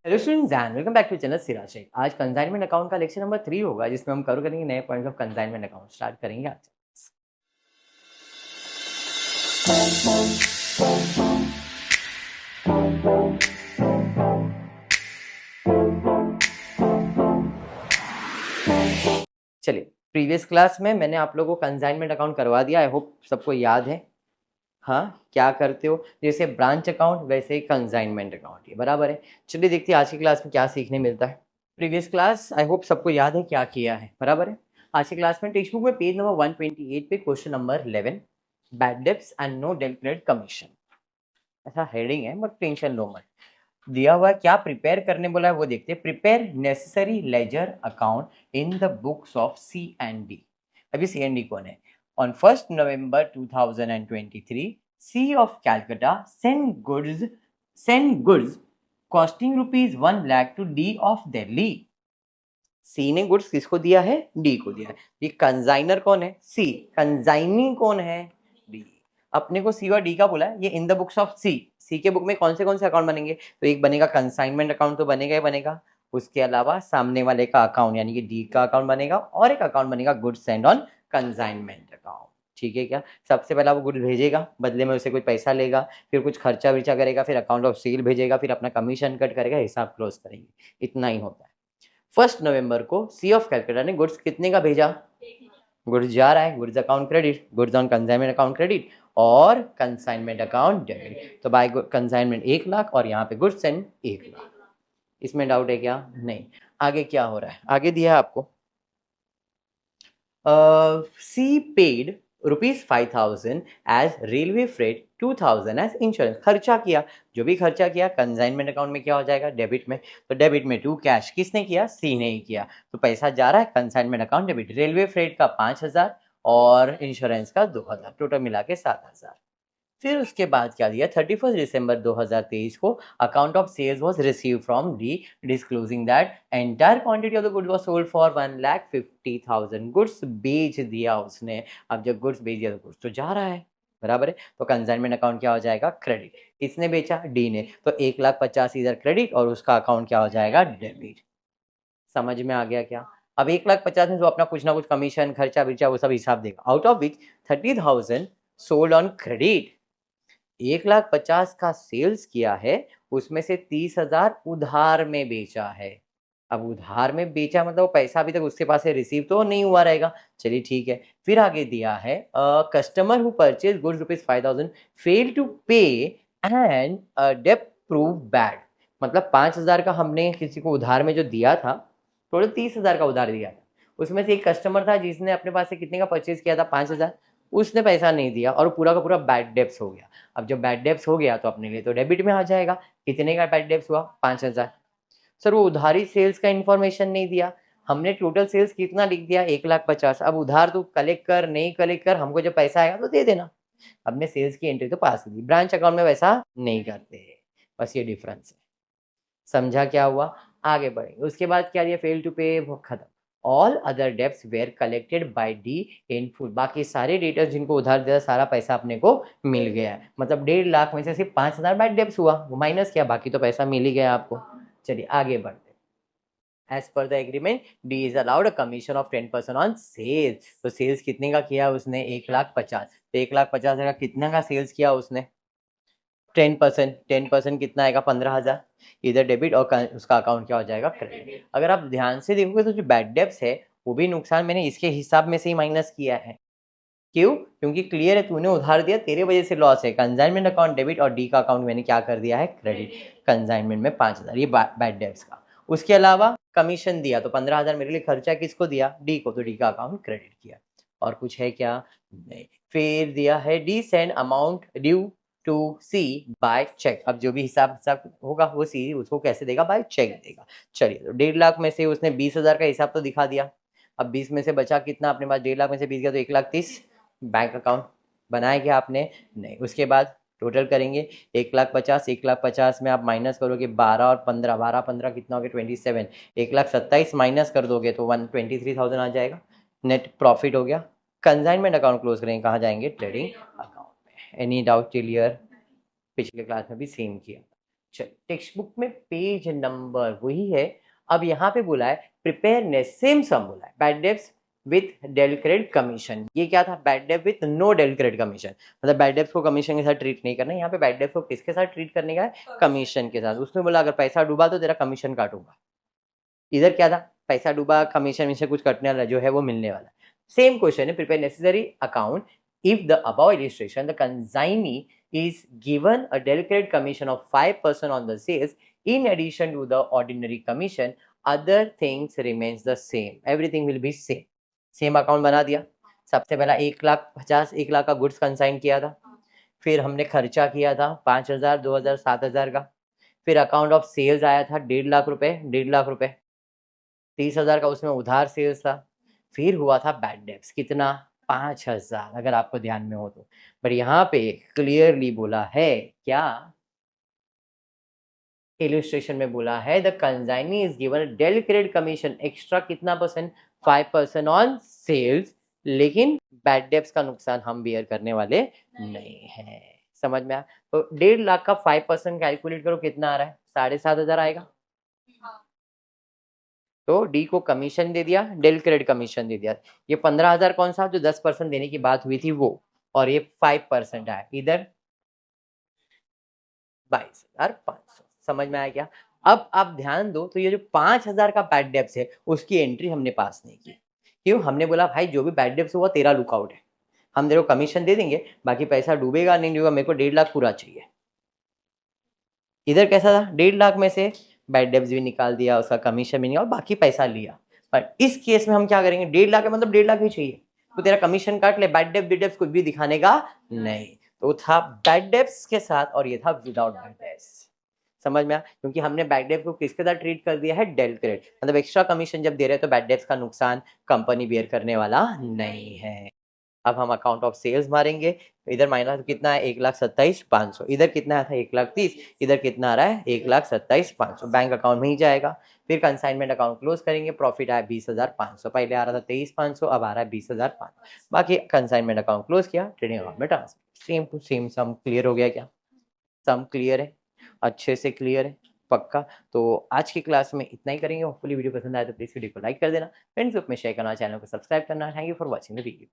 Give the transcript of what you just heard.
Hello students and welcome back to channel Siraj Shaikh. आज consignment account का lecture number 3 होगा, जिसमें हम कवर करेंगे नए points of consignment account. Start करेंगे आज। चलिए, प्रीवियस क्लास में मैंने आप लोगों को कंसाइनमेंट अकाउंट करवा दिया। आई होप सबको याद है। हाँ, क्या करते हो, जैसे ब्रांच अकाउंट वैसे ही कंसाइनमेंट अकाउंट, ये बराबर है। चलिए देखते हैं आज की क्लास में क्या सीखने मिलता है। प्रीवियस क्लास आई होप सबको याद है क्या किया है, बराबर है। आज की क्लास में टेक्स्ट बुक में पेज नंबर 128 पे question number 11 bad debts and no debited commission, ऐसा हेडिंग है, बट टेंशन लो मत। दिया हुआ क्या प्रिपेयर करने बोला है वो देखते हैं। Prepare necessary ledger account in the books of C and D. अभी सी एंड डी कौन है? On 1st November 2023 C of Calcutta send goods costing rupees 1 lakh to D of Delhi. C ने गुड्स किसको दिया है? डी को दिया है। ये कंजाइनर कौन है? सी। कंजाइनी कौन है? डी। अपने को सी और डी का बोला है। ये इन द बुक्स ऑफ सी। सी के बुक में कौन से अकाउंट बनेंगे? तो एक बनेगा कंसाइनमेंट अकाउंट, तो बनेगा ही बनेगा। उसके अलावा सामने वाले का अकाउंट यानी कि डी का अकाउंट बनेगा, और एक अकाउंट बनेगा goods send on consignment account. ठीक है क्या? सबसे पहला वो गुड्स भेजेगा, बदले में उसे कोई पैसा लेगा, फिर कुछ खर्चा विर्चा करेगा, फिर अकाउंट ऑफ सेल भेजेगा, फिर अपना कमीशन कट करेगा, हिसाब क्लोज करेंगे। इतना ही होता है। 1st नवंबर को सी ऑफ कैलकाटा ने गुड्स कितने का भेजा? गुड्स जा रहा है, goods account credit, goods on consignment account credit और कंसाइनमेंट अकाउंट डेबिट। तो बाय कंसाइनमेंट 1 लाख और यहाँ पे गुड्स सेंड 1 लाख। इसमें डाउट है क्या? नहीं। आगे क्या हो रहा है? आगे दिया है आपको C paid ₹5,000 as railway freight, 2,000 as insurance. खर्चा किया, जो भी खर्चा किया कंसाइनमेंट अकाउंट में क्या हो जाएगा? डेबिट में। तो डेबिट में टू कैश किसने किया? सी ने ही किया। तो पैसा जा रहा है consignment account debit. Railway freight का 5,000 और इंश्योरेंस का 2,000, टोटल मिला के 7,000। फिर उसके बाद क्या दिया? 31 दिसंबर 2023 को account of sales was receive from D disclosing that entire quantity of the goods was sold for 1,50,000। Goods बेच दिया उसने। अब जब गुड्स बेच दिया तो गुड्स तो जा रहा है, बराबर है। तो कंसाइनमेंट अकाउंट क्या हो जाएगा? क्रेडिट। किसने बेचा? डी ने। तो 1,50,000 क्रेडिट और उसका अकाउंट क्या हो जाएगा? डेबिट। समझ में आ गया क्या? अब 1,50,000 में जो अपना कुछ ना कुछ कमीशन खर्चा विर्चा वो सब हिसाब देगा। Out of which 30,000 sold on credit. 1,50,000 का सेल्स किया है, उसमें से 30,000 उधार में बेचा है। अब उधार में बेचा मतलब वो पैसा अभी तक उसके पास है, रिसीव तो नहीं हुआ रहेगा। चलिए ठीक है। फिर आगे दिया है customer who purchase goods ₹5,000 fail to pay and डेब्ट प्रूव बैड। मतलब 5,000 का हमने किसी को उधार में जो दिया था, टोटल 30,000 का उधार दिया था। उसमें से एक कस्टमर था जिसने अपने पास से कितने का परचेज किया था? 5,000। उसने पैसा नहीं दिया और पूरा का पूरा बैड डेब्ट्स हो गया। अब जब बैड डेब्ट्स हो गया तो अपने लिए तो डेबिट में आ जाएगा। कितने का बैड डेब्ट्स हुआ? 5,000। सर वो उधारी सेल्स का इंफॉर्मेशन नहीं दिया। हमने टोटल सेल्स कितना लिख दिया? 1,50,000। अब उधार तू कलेक्ट कर नहीं कलेक्ट कर, हमको जब पैसा आएगा तो दे देना। हमने सेल्स की एंट्री तो पास की, ब्रांच अकाउंट में वैसा नहीं करते। बस ये डिफरेंस है। समझा क्या हुआ? आगे बढ़ेंगे। उसके बाद क्या दिया? फेल टू पे, वो खत्म। All other debts were collected by D in full. बाकी सारे डेटर्स जिनको उधार दिया सारा पैसा अपने को मिल गया है। मतलब 1,50,000 में से सिर्फ 5,000 बैड डेब्ट्स हुआ, वो माइनस किया, बाकी तो पैसा मिल ही गया आपको। चलिए आगे बढ़ते। As per the agreement D is allowed a commission of 10% on sales. तो सेल्स कितने का किया उसने? 1,50,000। तो 1,50,000 का कितने का सेल्स किया उसने? 10%। 10% कितना आएगा? 15,000। इधर डेबिट और उसका अकाउंट क्या हो जाएगा? क्रेडिट। अगर आप ध्यान से देखोगे तो जो बैड डेब्ट्स है वो भी नुकसान मैंने इसके हिसाब में से ही माइनस किया है। क्यों? क्योंकि क्लियर है, तूने उधार दिया, तेरे वजह से लॉस है। कंसाइनमेंट अकाउंट डेबिट और डी का अकाउंट मैंने क्या कर दिया है? क्रेडिट। कंसाइनमेंट में 5,000, ये बैड डेब्ट्स का। उसके अलावा कमीशन दिया तो 15,000 मेरे लिए खर्चा किसको दिया? डी को। तो डी का अकाउंट क्रेडिट किया। और कुछ है क्या? नहीं। फिर दिया है D send amount due to C by cheque. अब जो भी हिसाब होगा वो सी उसको कैसे देगा? बाय चेक देगा। चलिए, तो 1,50,000 में से उसने 20,000 का हिसाब तो दिखा दिया। अब 20 में से बचा कितना अपने पास? 1,50,000 में से 20 गया तो 1,30,000। बैंक अकाउंट बनाया क्या आपने? नहीं। उसके बाद टोटल करेंगे 1,50,000। 1,50,000 में आप माइनस करोगे 12 और 15, 12 15 कितना हो गया? 27। 1,27,000 माइनस कर दोगे तो 123,000 आ जाएगा। नेट प्रॉफिट हो गया। कंसाइनमेंट अकाउंट क्लोज करेंगे, कहाँ जाएंगे? ट्रेडिंग अकाउंट में। Any doubt clear? पिछले क्लास में भी सेम किया। चलिए टेक्स्ट बुक में पेज नंबर वही है। अब यहाँ पे बोला है प्रिपेयरनेस, सेम सम बोला है, bad debts with del credere commission. ये क्या था? बैड डेब्ट with no del credere commission, मतलब बैड डेब्ट्स को कमीशन के साथ ट्रीट नहीं करना है। यहाँ पे बैड डेब्ट्स को किसके साथ ट्रीट करने का है? कमीशन के साथ। उसने बोला अगर पैसा डूबा तो तेरा कमीशन काटूंगा। इधर क्या था? पैसा डूबा, कमीशन में से कुछ कटने वाला जो है वो मिलने वाला। सेम क्वेश्चन है, prepare necessary account if the above illustration the consignee is given a del credit commission of 5% on the sales in addition to the ordinary commission, other things remains the same, everything will be same. Same account बना दिया। सबसे पहला 1,50,000 1 लाख का goods consign किया था, फिर हमने खर्चा किया था 5,000 2,000 7,000 का, फिर अकाउंट ऑफ सेल्स आया था 1.5 लाख रुपए, 1.5 लाख रुपए, 30,000 का उसमें उधार सेल्स था, फिर हुआ था बैड डेब्ट्स कितना? 5,000, अगर आपको ध्यान में हो तो। पर यहाँ पे क्लियरली बोला है क्या? इलस्ट्रेशन में बोला है the consignee is given del credere commission extra कितना परसेंट? 5% ऑन सेल्स, लेकिन बैड डेब्ट्स का नुकसान हम बियर करने वाले नहीं है। समझ में आया? तो 1.5 लाख का 5% कैलकुलेट करो कितना आ रहा है? 7,500 आएगा। तो डी को कमीशन दे दिया, डेल क्रेडिट कमीशन दे दिया। ये 15,000 कौन सा जो 10% देने की बात हुई थी वो, और ये 5% आया, इधर 22,500। समझ में आया क्या? अब आप ध्यान दो, तो ये जो 5,000 का बैड डेब्ट्स है उसकी एंट्री हमने पास नहीं की। क्यों? हमने बोला भाई जो भी बैड डेब्ट्स हुआ तेरा लुकआउट है, हम तेरे को कमीशन दे देंगे, बाकी पैसा डूबेगा नहीं डूबेगा, मेरे को 1.5 लाख पूरा चाहिए। इधर कैसा था? 1.5 लाख में से बैड डेब्ट्स भी निकाल दिया, उसका कमीशन भी निकाल, बाकी पैसा लिया। पर इस केस में हम क्या करेंगे? 1.5 लाख है मतलब 1.5 लाख ही चाहिए, तो तेरा कमीशन काट ले, बैड डेब्ट्स कुछ भी दिखाने का नहीं। तो था बैड डेब्ट्स के साथ और ये था विदाउट बैड डेब्ट्स। समझ में आया? क्योंकि हमने बैड डेब्ट को किसके साथ ट्रीट कर दिया है? डेल क्रेडिट, मतलब एक्स्ट्रा कमीशन जब दे रहे हैं तो बैड डेब्ट्स का नुकसान कंपनी बियर करने वाला नहीं है। अब हम अकाउंट ऑफ सेल्स मारेंगे, इधर माइनस कितना है? 1,27,500, इधर कितना था? 1,30,000, इधर कितना आ रहा है? 1,27,500, बैंक अकाउंट में ही जाएगा। फिर कंसाइनमेंट अकाउंट क्लोज करेंगे, प्रॉफिट आया 20,500, पहले आ रहा था 23,500, अब आ रहा है 20,500। बाकी कंसाइनमेंट अकाउंट क्लोज किया, ट्रेडिंग अकाउंट में transfer. Same to same sum clear हो गया क्या? सम क्लियर है? अच्छे से क्लियर है? पक्का? तो आज की क्लास में इतना ही करेंगे। होपफुली वीडियो पसंद आए तो प्लीज वीडियो को लाइक कर देना, फ्रेंड्स ग्रुप में शेयर करना, चैनल को सब्सक्राइब करना। Thank you for watching the video.